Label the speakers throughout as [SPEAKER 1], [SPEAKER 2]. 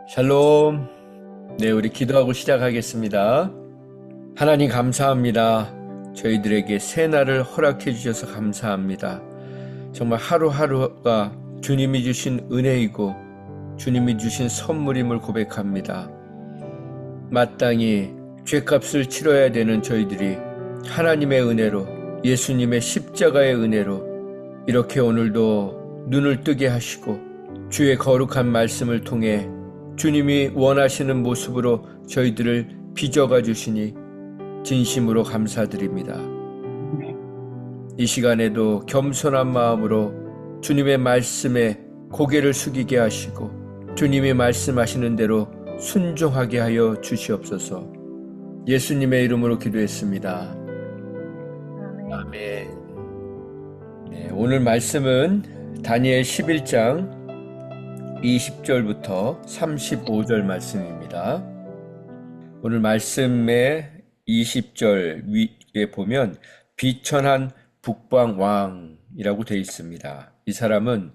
[SPEAKER 1] 샬롬. 네, 우리 기도하고 시작하겠습니다. 하나님 감사합니다. 저희들에게 새 날을 허락해 주셔서 감사합니다. 정말 하루하루가 주님이 주신 은혜이고 주님이 주신 선물임을 고백합니다. 마땅히 죄값을 치러야 되는 저희들이 하나님의 은혜로, 예수님의 십자가의 은혜로 이렇게 오늘도 눈을 뜨게 하시고 주의 거룩한 말씀을 통해 주님이 원하시는 모습으로 저희들을 빚어가 주시니 진심으로 감사드립니다. 이 시간에도 겸손한 마음으로 주님의 말씀에 고개를 숙이게 하시고 주님이 말씀하시는 대로 순종하게 하여 주시옵소서. 예수님의 이름으로 기도했습니다. 아멘. 네, 오늘 말씀은 다니엘 11장 20절부터 35절 말씀입니다. 오늘 말씀의 20절 위에 보면 비천한 북방왕이라고 되어 있습니다. 이 사람은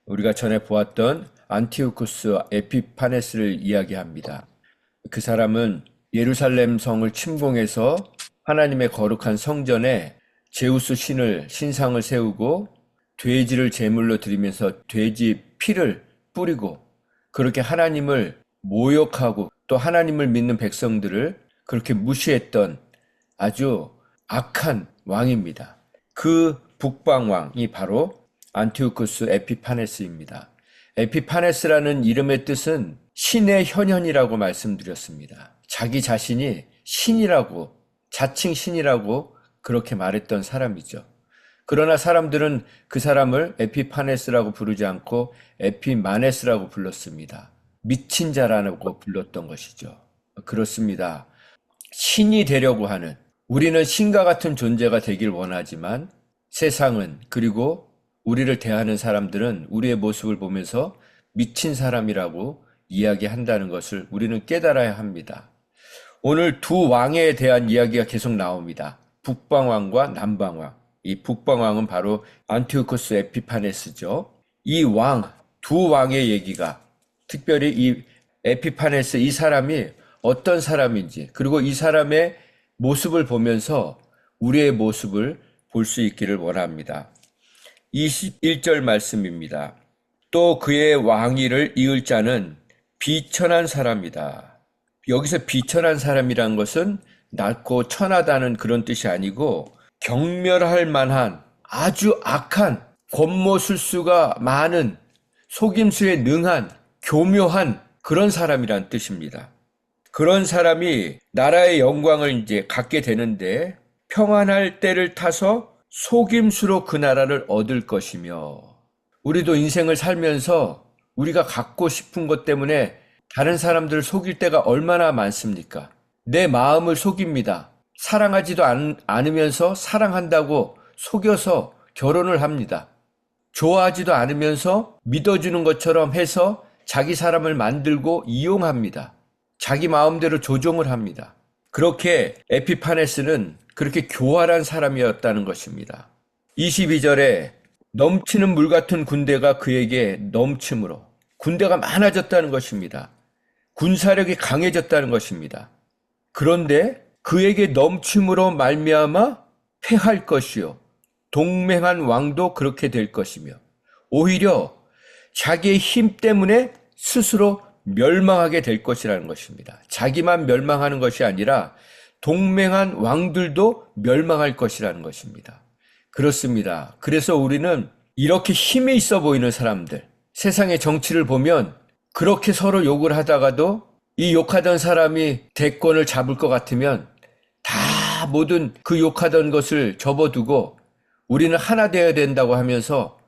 [SPEAKER 1] 우리가 전에 보았던 안티오쿠스 에피파네스를 이야기합니다. 그 사람은 예루살렘 성을 침공해서 하나님의 거룩한 성전에 제우스 신상을 세우고 돼지를 제물로 드리면서 돼지 피를 뿌리고 그렇게 하나님을 모욕하고 또 하나님을 믿는 백성들을 그렇게 무시했던 아주 악한 왕입니다. 그 북방왕이 바로 안티오쿠스 에피파네스입니다. 에피파네스라는 이름의 뜻은 신의 현현이라고 말씀드렸습니다. 자기 자신이 신이라고, 자칭 신이라고 그렇게 말했던 사람이죠. 그러나 사람들은 그 사람을 에피파네스라고 부르지 않고 에피마네스라고 불렀습니다. 미친 자라고 불렀던 것이죠. 그렇습니다. 신이 되려고 하는, 우리는 신과 같은 존재가 되길 원하지만 세상은, 그리고 우리를 대하는 사람들은 우리의 모습을 보면서 미친 사람이라고 이야기한다는 것을 우리는 깨달아야 합니다. 오늘 두 왕에 대한 이야기가 계속 나옵니다. 북방왕과 남방왕. 이 북방왕은 바로 안티오쿠스 에피파네스죠. 이 왕, 두 왕의 얘기가, 특별히 이 에피파네스, 이 사람이 어떤 사람인지, 그리고 이 사람의 모습을 보면서 우리의 모습을 볼 수 있기를 원합니다. 21절 말씀입니다. 또 그의 왕위를 이을 자는 비천한 사람이다. 여기서 비천한 사람이란 것은 낮고 천하다는 그런 뜻이 아니고 경멸할 만한 아주 악한, 권모술수가 많은, 속임수에 능한, 교묘한 그런 사람이란 뜻입니다. 그런 사람이 나라의 영광을 이제 갖게 되는데 평안할 때를 타서 속임수로 그 나라를 얻을 것이며, 우리도 인생을 살면서 우리가 갖고 싶은 것 때문에 다른 사람들을 속일 때가 얼마나 많습니까? 내 마음을 속입니다. 사랑하지도 않으면서 사랑한다고 속여서 결혼을 합니다. 좋아하지도 않으면서 믿어주는 것처럼 해서 자기 사람을 만들고 이용합니다. 자기 마음대로 조종을 합니다. 그렇게 에피파네스는 그렇게 교활한 사람이었다는 것입니다. 22절에 넘치는 물 같은 군대가 그에게 넘침으로, 군대가 많아졌다는 것입니다. 군사력이 강해졌다는 것입니다. 그런데 그에게 넘침으로 말미암아 패할 것이요, 동맹한 왕도 그렇게 될 것이며, 오히려 자기의 힘 때문에 스스로 멸망하게 될 것이라는 것입니다. 자기만 멸망하는 것이 아니라 동맹한 왕들도 멸망할 것이라는 것입니다. 그렇습니다. 그래서 우리는 이렇게 힘이 있어 보이는 사람들, 세상의 정치를 보면 그렇게 서로 욕을 하다가도 이 욕하던 사람이 대권을 잡을 것 같으면 다 모든 그 욕하던 것을 접어두고 우리는 하나 되어야 된다고 하면서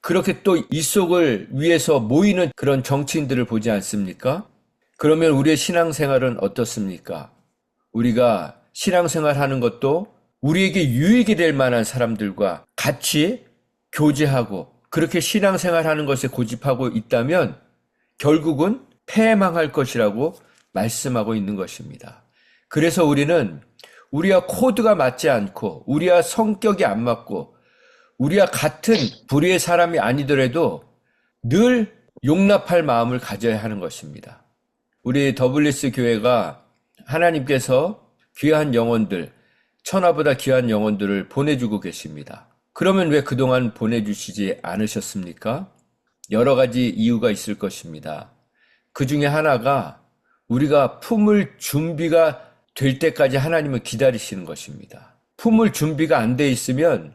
[SPEAKER 1] 그렇게 또 이 속을 위해서 모이는 그런 정치인들을 보지 않습니까? 그러면 우리의 신앙생활은 어떻습니까? 우리가 신앙생활하는 것도 우리에게 유익이 될 만한 사람들과 같이 교제하고 그렇게 신앙생활하는 것에 고집하고 있다면 결국은 패망할 것이라고 말씀하고 있는 것입니다. 그래서 우리는 우리와 코드가 맞지 않고 우리와 성격이 안 맞고 우리와 같은 부류의 사람이 아니더라도 늘 용납할 마음을 가져야 하는 것입니다. 우리 더블리스 교회가 하나님께서 귀한 영혼들, 천하보다 귀한 영혼들을 보내주고 계십니다. 그러면 왜 그동안 보내주시지 않으셨습니까? 여러 가지 이유가 있을 것입니다. 그 중에 하나가 우리가 품을 준비가 될 때까지 하나님을 기다리시는 것입니다. 품을 준비가 안 돼 있으면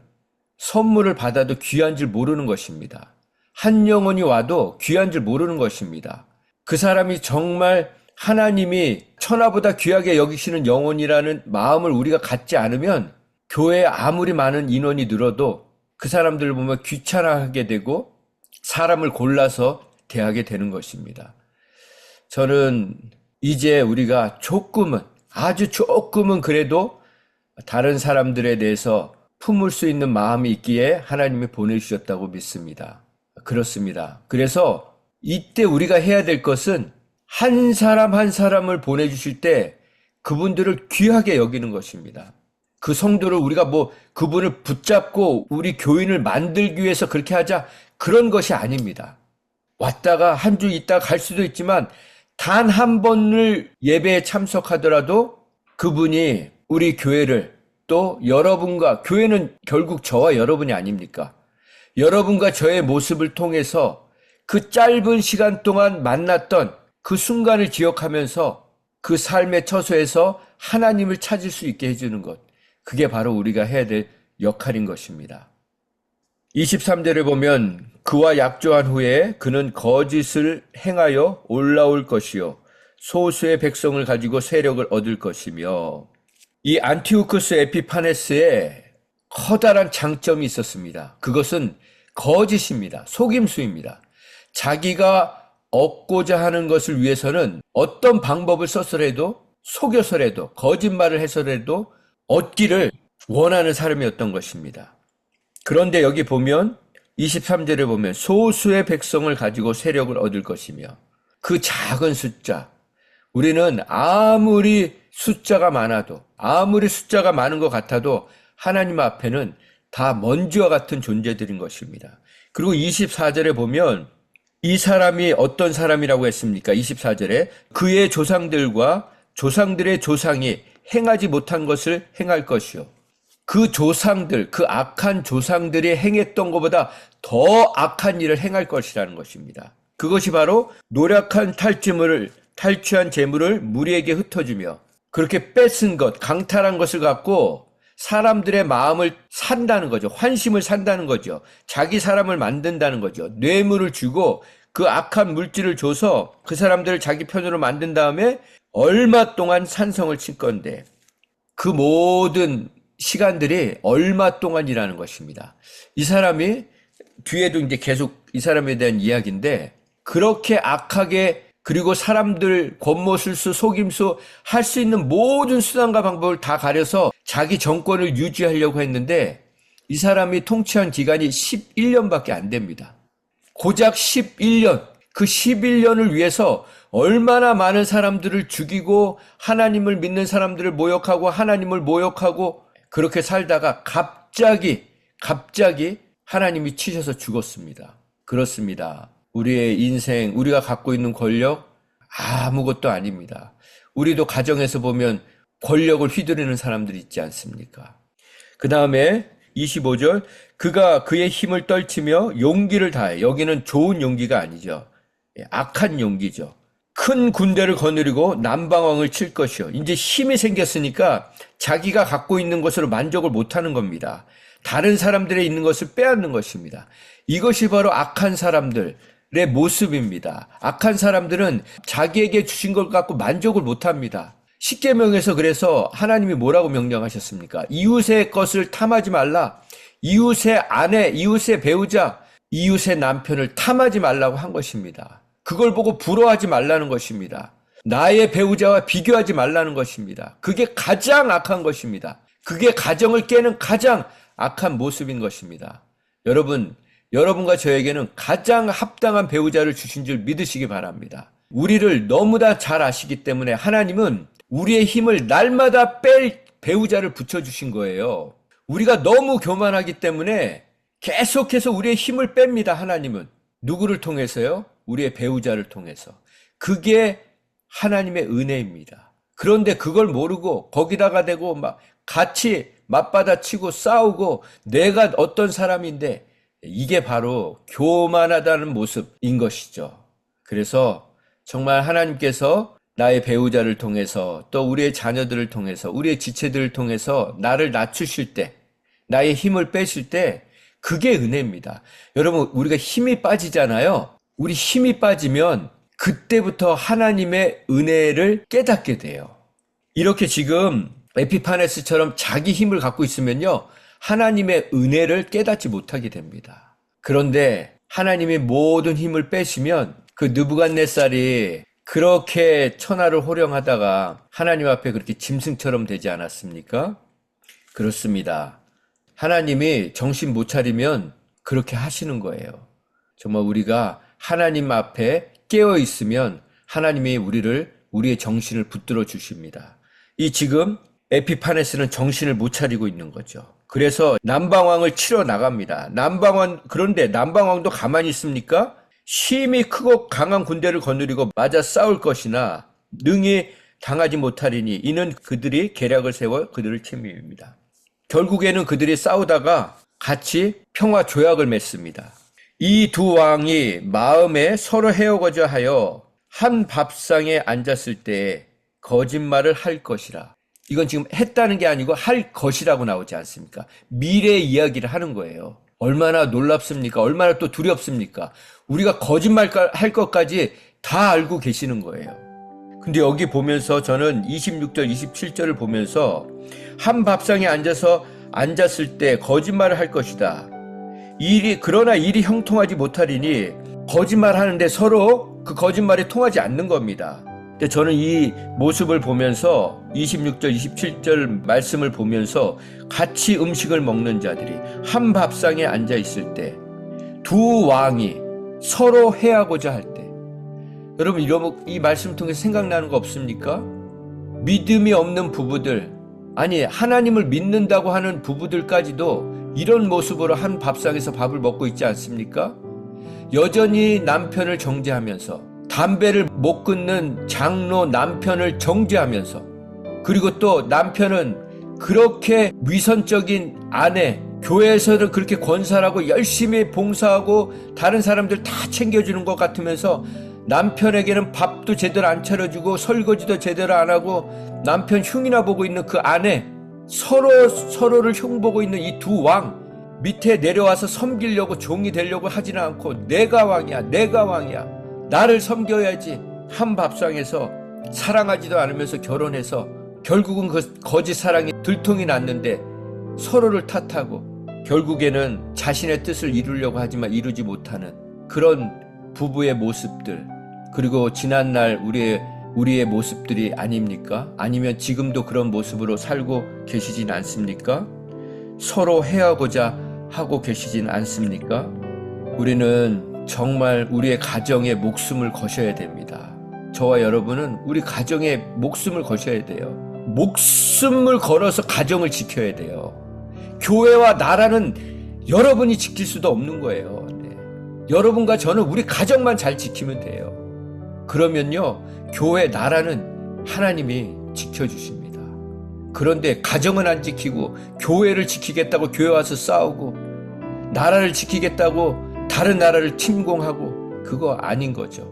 [SPEAKER 1] 선물을 받아도 귀한 줄 모르는 것입니다. 한 영혼이 와도 귀한 줄 모르는 것입니다. 그 사람이 정말 하나님이 천하보다 귀하게 여기시는 영혼이라는 마음을 우리가 갖지 않으면 교회에 아무리 많은 인원이 늘어도 그 사람들을 보면 귀찮아하게 되고 사람을 골라서 대하게 되는 것입니다. 저는 이제 우리가 조금은, 아주 조금은 그래도 다른 사람들에 대해서 품을 수 있는 마음이 있기에 하나님이 보내주셨다고 믿습니다. 그렇습니다. 그래서 이때 우리가 해야 될 것은 한 사람 한 사람을 보내주실 때 그분들을 귀하게 여기는 것입니다. 그 성도를 우리가 그분을 붙잡고 우리 교인을 만들기 위해서 그렇게 하자, 그런 것이 아닙니다. 왔다가 한 주 있다가 갈 수도 있지만 단 한 번을 예배에 참석하더라도 그분이 우리 교회를, 또 여러분과, 교회는 결국 저와 여러분이 아닙니까? 여러분과 저의 모습을 통해서 그 짧은 시간 동안 만났던 그 순간을 기억하면서 그 삶의 처소에서 하나님을 찾을 수 있게 해주는 것, 그게 바로 우리가 해야 될 역할인 것입니다. 23절에 보면 그와 약조한 후에 그는 거짓을 행하여 올라올 것이요 소수의 백성을 가지고 세력을 얻을 것이며, 이 안티오쿠스 에피파네스에 커다란 장점이 있었습니다. 그것은 거짓입니다. 속임수입니다. 자기가 얻고자 하는 것을 위해서는 어떤 방법을 써서라도, 속여서라도, 거짓말을 해서라도 얻기를 원하는 사람이었던 것입니다. 그런데 여기 보면 23절에 보면 소수의 백성을 가지고 세력을 얻을 것이며, 그 작은 숫자, 우리는 아무리 숫자가 많아도, 아무리 숫자가 많은 것 같아도 하나님 앞에는 다 먼지와 같은 존재들인 것입니다. 그리고 24절에 보면 이 사람이 어떤 사람이라고 했습니까? 24절에 그의 조상들과 조상들의 조상이 행하지 못한 것을 행할 것이요. 그 조상들, 그 악한 조상들이 행했던 것보다 더 악한 일을 행할 것이라는 것입니다. 그것이 바로 노력한 탈취한 재물을 무리에게 흩어주며, 그렇게 뺏은 것, 강탈한 것을 갖고 사람들의 마음을 산다는 거죠. 환심을 산다는 거죠. 자기 사람을 만든다는 거죠. 뇌물을 주고 그 악한 물질을 줘서 그 사람들을 자기 편으로 만든 다음에 얼마 동안 산성을 칠 건데, 그 모든 시간들이 얼마 동안이라는 것입니다. 이 사람이, 뒤에도 이제 계속 이 사람에 대한 이야기인데, 그렇게 악하게, 그리고 사람들 권모술수, 속임수 할 수 있는 모든 수단과 방법을 다 가려서 자기 정권을 유지하려고 했는데, 이 사람이 통치한 기간이 11년밖에 안 됩니다. 고작 11년, 그 11년을 위해서 얼마나 많은 사람들을 죽이고 하나님을 믿는 사람들을 모욕하고 하나님을 모욕하고 그렇게 살다가 갑자기 하나님이 치셔서 죽었습니다. 그렇습니다. 우리의 인생, 우리가 갖고 있는 권력 아무것도 아닙니다. 우리도 가정에서 보면 권력을 휘두르는 사람들이 있지 않습니까? 그 다음에 25절, 그가 그의 힘을 떨치며 용기를 다해. 여기는 좋은 용기가 아니죠. 악한 용기죠. 큰 군대를 거느리고 남방왕을 칠 것이요. 이제 힘이 생겼으니까 자기가 갖고 있는 것으로 만족을 못하는 겁니다. 다른 사람들의 있는 것을 빼앗는 것입니다. 이것이 바로 악한 사람들의 모습입니다. 악한 사람들은 자기에게 주신 것 갖고 만족을 못합니다. 십계명에서 그래서 하나님이 뭐라고 명령하셨습니까? 이웃의 것을 탐하지 말라. 이웃의 아내, 이웃의 배우자, 이웃의 남편을 탐하지 말라고 한 것입니다. 그걸 보고 부러워하지 말라는 것입니다. 나의 배우자와 비교하지 말라는 것입니다. 그게 가장 악한 것입니다. 그게 가정을 깨는 가장 악한 모습인 것입니다. 여러분과 저에게는 가장 합당한 배우자를 주신 줄 믿으시기 바랍니다. 우리를 너무나 잘 아시기 때문에 하나님은 우리의 힘을 날마다 뺄 배우자를 붙여주신 거예요. 우리가 너무 교만하기 때문에 계속해서 우리의 힘을 뺍니다. 하나님은. 누구를 통해서요? 우리의 배우자를 통해서. 그게 하나님의 은혜입니다. 그런데 그걸 모르고 거기다가 대고 막 같이 맞받아치고 싸우고 내가 어떤 사람인데, 이게 바로 교만하다는 모습인 것이죠. 그래서 정말 하나님께서 나의 배우자를 통해서 또 우리의 자녀들을 통해서 우리의 지체들을 통해서 나를 낮추실 때, 나의 힘을 빼실 때 그게 은혜입니다. 여러분, 우리가 힘이 빠지잖아요. 우리 힘이 빠지면 그때부터 하나님의 은혜를 깨닫게 돼요. 이렇게 지금 에피파네스처럼 자기 힘을 갖고 있으면요, 하나님의 은혜를 깨닫지 못하게 됩니다. 그런데 하나님이 모든 힘을 빼시면 그 느부갓네살이 그렇게 천하를 호령하다가 하나님 앞에 그렇게 짐승처럼 되지 않았습니까? 그렇습니다. 하나님이 정신 못 차리면 그렇게 하시는 거예요. 정말 우리가 하나님 앞에 깨어 있으면 하나님이 우리의 정신을 붙들어 주십니다. 이 지금 에피파네스는 정신을 못 차리고 있는 거죠. 그래서 남방왕을 치러 나갑니다. 그런데 남방왕도 가만히 있습니까? 힘이 크고 강한 군대를 거느리고 맞아 싸울 것이나 능히 당하지 못하리니 이는 그들이 계략을 세워 그들을 침입입니다. 결국에는 그들이 싸우다가 같이 평화 조약을 맺습니다. 이 두 왕이 마음에 서로 헤어고자 하여 한 밥상에 앉았을 때 거짓말을 할 것이라. 이건 지금 했다는 게 아니고 할 것이라고 나오지 않습니까? 미래 이야기를 하는 거예요. 얼마나 놀랍습니까? 얼마나 또 두렵습니까? 우리가 거짓말 할 것까지 다 알고 계시는 거예요. 근데 여기 보면서 저는 26절, 27절을 보면서 한 밥상에 앉았을 때 거짓말을 할 것이다. 그러나 일이 형통하지 못하리니 거짓말 하는데 서로 그 거짓말이 통하지 않는 겁니다. 근데 저는 이 모습을 보면서 26절, 27절 말씀을 보면서 같이 음식을 먹는 자들이 한 밥상에 앉아 있을 때 두 왕이 서로 해하고자 할 때, 여러분 이 말씀 통해서 생각나는 거 없습니까? 믿음이 없는 부부들, 아니 하나님을 믿는다고 하는 부부들까지도 이런 모습으로 한 밥상에서 밥을 먹고 있지 않습니까? 여전히 남편을 정죄하면서, 담배를 못 끊는 장로 남편을 정죄하면서, 그리고 또 남편은 그렇게 위선적인 아내, 교회에서는 그렇게 권사라고 열심히 봉사하고 다른 사람들 다 챙겨주는 것 같으면서 남편에게는 밥도 제대로 안 차려주고 설거지도 제대로 안 하고 남편 흉이나 보고 있는 그 아내, 서로를 흉보고 있는 이 두 왕, 밑에 내려와서 섬기려고 종이 되려고 하지는 않고 내가 왕이야, 나를 섬겨야지, 한 밥상에서 사랑하지도 않으면서 결혼해서 결국은 그 거짓 사랑이 들통이 났는데 서로를 탓하고 결국에는 자신의 뜻을 이루려고 하지만 이루지 못하는 그런 부부의 모습들, 그리고 지난날 우리의 모습들이 아닙니까? 아니면 지금도 그런 모습으로 살고 계시진 않습니까? 서로 해하고자 하고 계시진 않습니까? 우리는 정말 우리의 가정에 목숨을 거셔야 됩니다. 저와 여러분은 우리 가정에 목숨을 거셔야 돼요. 목숨을 걸어서 가정을 지켜야 돼요. 교회와 나라는 여러분이 지킬 수도 없는 거예요. 네. 여러분과 저는 우리 가정만 잘 지키면 돼요. 그러면요, 교회, 나라는 하나님이 지켜주십니다. 그런데 가정은 안 지키고 교회를 지키겠다고 교회 와서 싸우고 나라를 지키겠다고 다른 나라를 침공하고, 그거 아닌 거죠.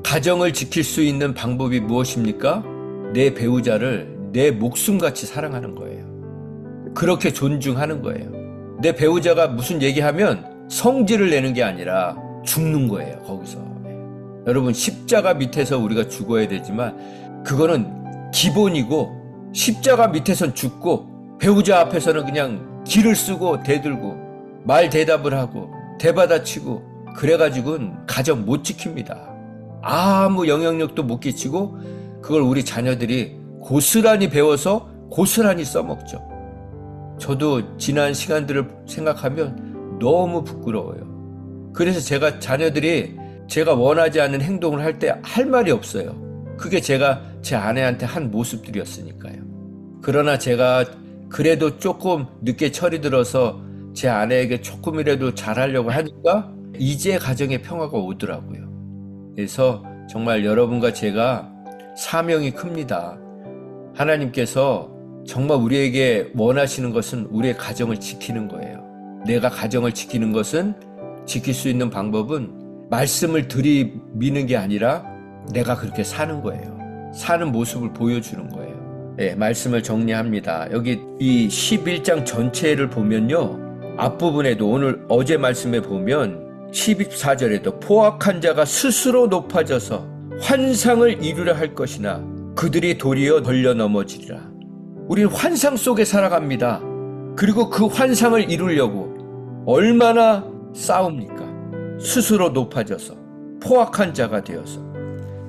[SPEAKER 1] 가정을 지킬 수 있는 방법이 무엇입니까? 내 배우자를 내 목숨같이 사랑하는 거예요. 그렇게 존중하는 거예요. 내 배우자가 무슨 얘기하면 성질을 내는 게 아니라 죽는 거예요, 거기서. 여러분, 십자가 밑에서 우리가 죽어야 되지만 그거는 기본이고, 십자가 밑에선 죽고 배우자 앞에서는 그냥 기를 쓰고 대들고 말 대답을 하고 대받아치고 그래가지고는 가정 못 지킵니다. 아무 영향력도 못 끼치고 그걸 우리 자녀들이 고스란히 배워서 고스란히 써먹죠. 저도 지난 시간들을 생각하면 너무 부끄러워요. 그래서 자녀들이 제가 원하지 않는 행동을 할 때 할 말이 없어요. 그게 제가 제 아내한테 한 모습들이었으니까요. 그러나 제가 그래도 조금 늦게 철이 들어서 제 아내에게 조금이라도 잘하려고 하니까 이제 가정의 평화가 오더라고요. 그래서 정말 여러분과 제가 사명이 큽니다. 하나님께서 정말 우리에게 원하시는 것은 우리의 가정을 지키는 거예요. 내가 가정을 지키는 것은, 지킬 수 있는 방법은 말씀을 들이미는 게 아니라 내가 그렇게 사는 거예요. 사는 모습을 보여주는 거예요. 네, 말씀을 정리합니다. 여기 이 11장 전체를 보면요, 앞부분에도 어제 말씀에 보면 14절에도 포악한 자가 스스로 높아져서 환상을 이루려 할 것이나 그들이 도리어 걸려 넘어지리라. 우리는 환상 속에 살아갑니다. 그리고 그 환상을 이루려고 얼마나 싸웁니까? 스스로 높아져서 포악한 자가 되어서.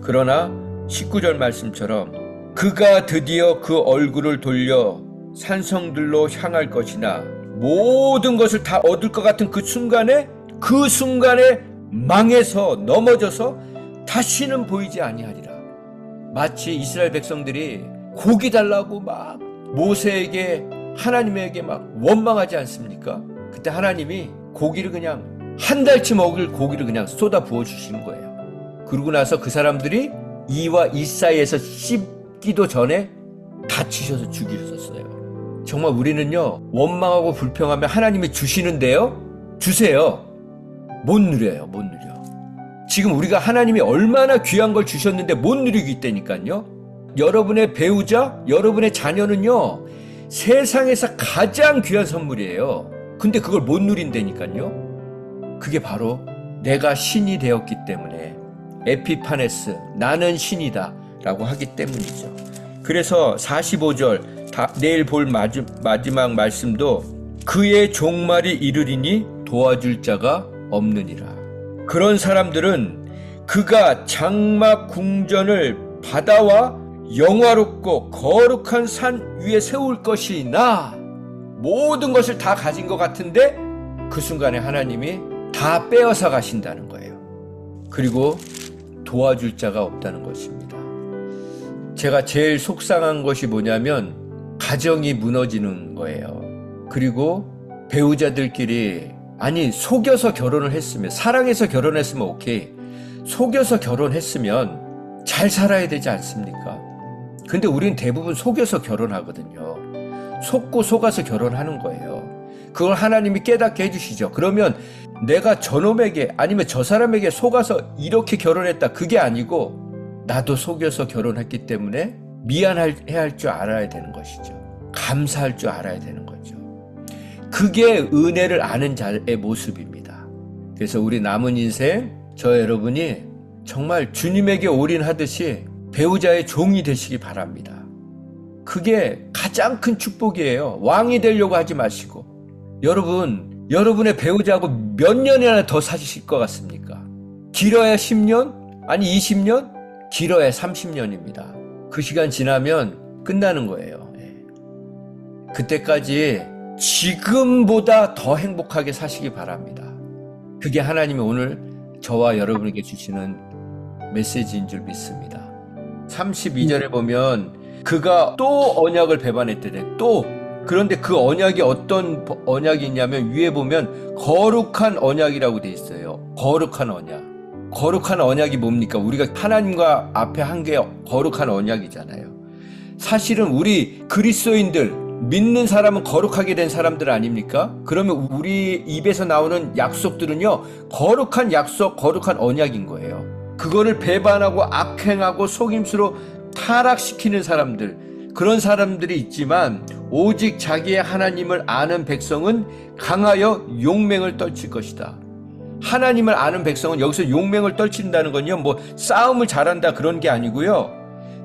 [SPEAKER 1] 그러나 19절 말씀처럼 그가 드디어 그 얼굴을 돌려 산성들로 향할 것이나 모든 것을 다 얻을 것 같은 그 순간에 망해서 넘어져서 다시는 보이지 아니하리라. 마치 이스라엘 백성들이 고기 달라고 막 모세에게, 하나님에게 막 원망하지 않습니까? 그때 하나님이 고기를 그냥 한 달치 먹을 고기를 그냥 쏟아 부어 주시는 거예요. 그러고 나서 그 사람들이 이와 이 사이에서 씹기도 전에 다치셔서 죽이셨어요. 정말 우리는요, 원망하고 불평하면 하나님이 주시는데요, 주세요. 못 누려요, 못 누려. 지금 우리가 하나님이 얼마나 귀한 걸 주셨는데 못 누리고 있다니까요. 여러분의 배우자, 여러분의 자녀는요, 세상에서 가장 귀한 선물이에요. 근데 그걸 못 누린다니까요. 그게 바로 내가 신이 되었기 때문에, 에피파네스, 나는 신이다 라고 하기 때문이죠. 그래서 45절 내일 볼 마지막 말씀도 그의 종말이 이르리니 도와줄 자가 없느니라. 그런 사람들은 그가 장막 궁전을 바다와 영화롭고 거룩한 산 위에 세울 것이나, 모든 것을 다 가진 것 같은데 그 순간에 하나님이 다 빼앗아 가신다는 거예요. 그리고 도와줄 자가 없다는 것입니다. 제가 제일 속상한 것이 뭐냐면 가정이 무너지는 거예요. 그리고 배우자들끼리, 아니 속여서 결혼을 했으면, 사랑해서 결혼했으면 오케이, 속여서 결혼했으면 잘 살아야 되지 않습니까? 근데 우리는 대부분 속여서 결혼하거든요. 속고 속아서 결혼하는 거예요. 그걸 하나님이 깨닫게 해주시죠. 그러면 내가 저놈에게, 아니면 저 사람에게 속아서 이렇게 결혼했다, 그게 아니고 나도 속여서 결혼했기 때문에 미안해야 할 줄 알아야 되는 것이죠. 감사할 줄 알아야 되는 거죠. 그게 은혜를 아는 자의 모습입니다. 그래서 우리 남은 인생, 저 여러분이 정말 주님에게 올인하듯이 배우자의 종이 되시기 바랍니다. 그게 가장 큰 축복이에요. 왕이 되려고 하지 마시고. 여러분의 배우자하고 몇 년이나 더 사실 것 같습니까? 길어야 10년? 아니 20년? 길어야 30년입니다. 그 시간 지나면 끝나는 거예요. 그때까지 지금보다 더 행복하게 사시기 바랍니다. 그게 하나님이 오늘 저와 여러분에게 주시는 메시지인 줄 믿습니다. 32절에 보면 그가 또 언약을 배반했대래. 또. 그런데 그 언약이 어떤 언약이 있냐면 위에 보면 거룩한 언약이라고 돼 있어요. 거룩한 언약. 거룩한 언약이 뭡니까? 우리가 하나님과 앞에 한 게 거룩한 언약이잖아요. 사실은 우리 그리스도인들, 믿는 사람은 거룩하게 된 사람들 아닙니까? 그러면 우리 입에서 나오는 약속들은요, 거룩한 약속, 거룩한 언약인 거예요. 그거를 배반하고 악행하고 속임수로 타락시키는 사람들, 그런 사람들이 있지만 오직 자기의 하나님을 아는 백성은 강하여 용맹을 떨칠 것이다. 하나님을 아는 백성은, 여기서 용맹을 떨친다는 건요, 뭐 싸움을 잘한다 그런 게 아니고요,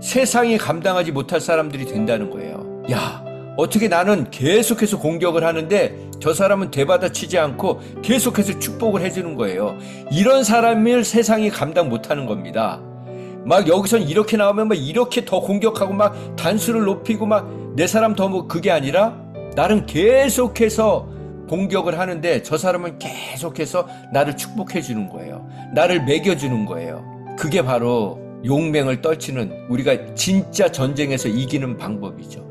[SPEAKER 1] 세상이 감당하지 못할 사람들이 된다는 거예요. 야, 어떻게 나는 계속해서 공격을 하는데 저 사람은 되받아치지 않고 계속해서 축복을 해주는 거예요. 이런 사람을 세상이 감당 못하는 겁니다. 막 여기선 이렇게 나오면 막 이렇게 더 공격하고 막 단수를 높이고 막 내 사람 더 뭐, 그게 아니라 나는 계속해서 공격을 하는데 저 사람은 계속해서 나를 축복해 주는 거예요. 나를 먹여주는 거예요. 그게 바로 용맹을 떨치는, 우리가 진짜 전쟁에서 이기는 방법이죠.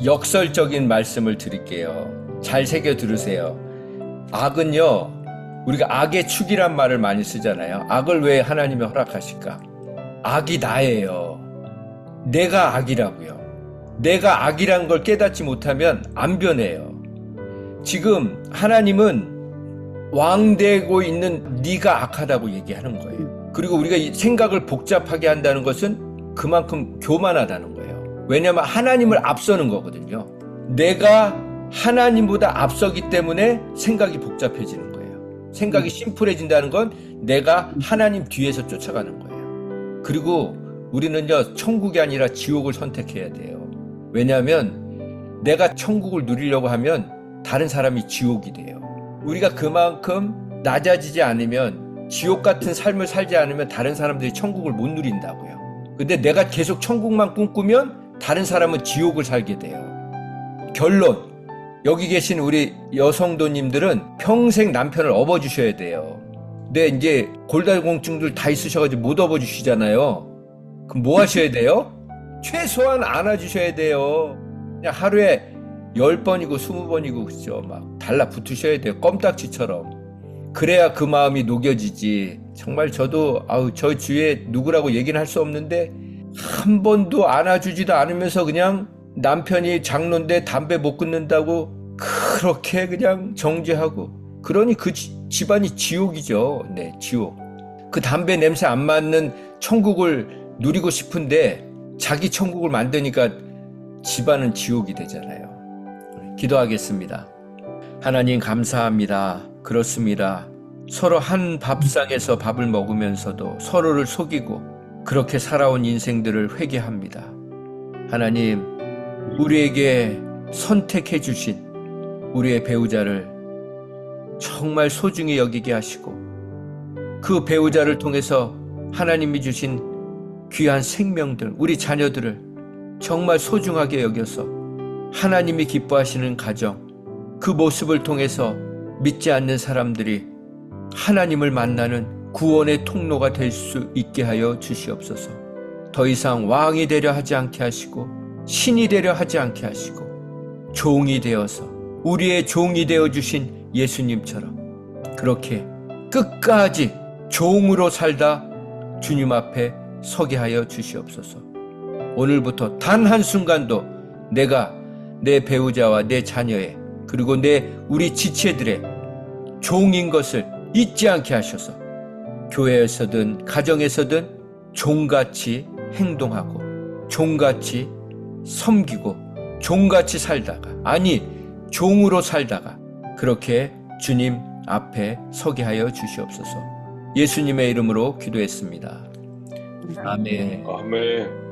[SPEAKER 1] 역설적인 말씀을 드릴게요. 잘 새겨 들으세요. 악은요, 우리가 악의 축이란 말을 많이 쓰잖아요. 악을 왜 하나님이 허락하실까? 악이 나예요. 내가 악이라고요. 내가 악이란 걸 깨닫지 못하면 안 변해요. 지금 하나님은 왕되고 있는 네가 악하다고 얘기하는 거예요. 그리고 우리가 이 생각을 복잡하게 한다는 것은 그만큼 교만하다는 거예요. 왜냐하면 하나님을 앞서는 거거든요. 내가 하나님보다 앞서기 때문에 생각이 복잡해지는 거예요. 생각이 심플해진다는 건 내가 하나님 뒤에서 쫓아가는 거예요. 그리고 우리는요, 천국이 아니라 지옥을 선택해야 돼요. 왜냐하면 내가 천국을 누리려고 하면 다른 사람이 지옥이 돼요. 우리가 그만큼 낮아지지 않으면, 지옥 같은 삶을 살지 않으면 다른 사람들이 천국을 못 누린다고요. 근데 내가 계속 천국만 꿈꾸면 다른 사람은 지옥을 살게 돼요. 결론, 여기 계신 우리 여성도님들은 평생 남편을 업어주셔야 돼요. 근데 이제 골다공증들 다 있으셔가지고 못 업어주시잖아요. 그럼 뭐 하셔야 돼요? 최소한 안아주셔야 돼요. 그냥 하루에 10번이고 20번이고 그죠? 막 달라붙으셔야 돼요. 껌딱지처럼. 그래야 그 마음이 녹여지지. 정말 저도 저 주위에 누구라고 얘기는 할 수 없는데 한 번도 안아주지도 않으면서 그냥 남편이 장로인데 담배 못 끊는다고 그렇게 그냥 정죄하고, 그러니 그 집안이 지옥이죠. 네, 지옥. 그 담배 냄새 안 맡는 천국을 누리고 싶은데 자기 천국을 만드니까 집안은 지옥이 되잖아요. 기도하겠습니다. 하나님 감사합니다. 그렇습니다. 서로 한 밥상에서 밥을 먹으면서도 서로를 속이고 그렇게 살아온 인생들을 회개합니다. 하나님, 우리에게 선택해 주신 우리의 배우자를 정말 소중히 여기게 하시고, 그 배우자를 통해서 하나님이 주신 귀한 생명들, 우리 자녀들을 정말 소중하게 여겨서 하나님이 기뻐하시는 가정, 그 모습을 통해서 믿지 않는 사람들이 하나님을 만나는 구원의 통로가 될 수 있게 하여 주시옵소서. 더 이상 왕이 되려 하지 않게 하시고 신이 되려 하지 않게 하시고 종이 되어서 우리의 종이 되어주신 예수님처럼 그렇게 끝까지 종으로 살다 주님 앞에 서게 하여 주시옵소서. 오늘부터 단 한순간도 내가 내 배우자와 내 자녀의, 그리고 우리 지체들의 종인 것을 잊지 않게 하셔서 교회에서든 가정에서든 종같이 행동하고 종같이 섬기고 종같이 살다가, 아니 종으로 살다가 그렇게 주님 앞에 서게 하여 주시옵소서. 예수님의 이름으로 기도했습니다. 아멘.
[SPEAKER 2] 아멘.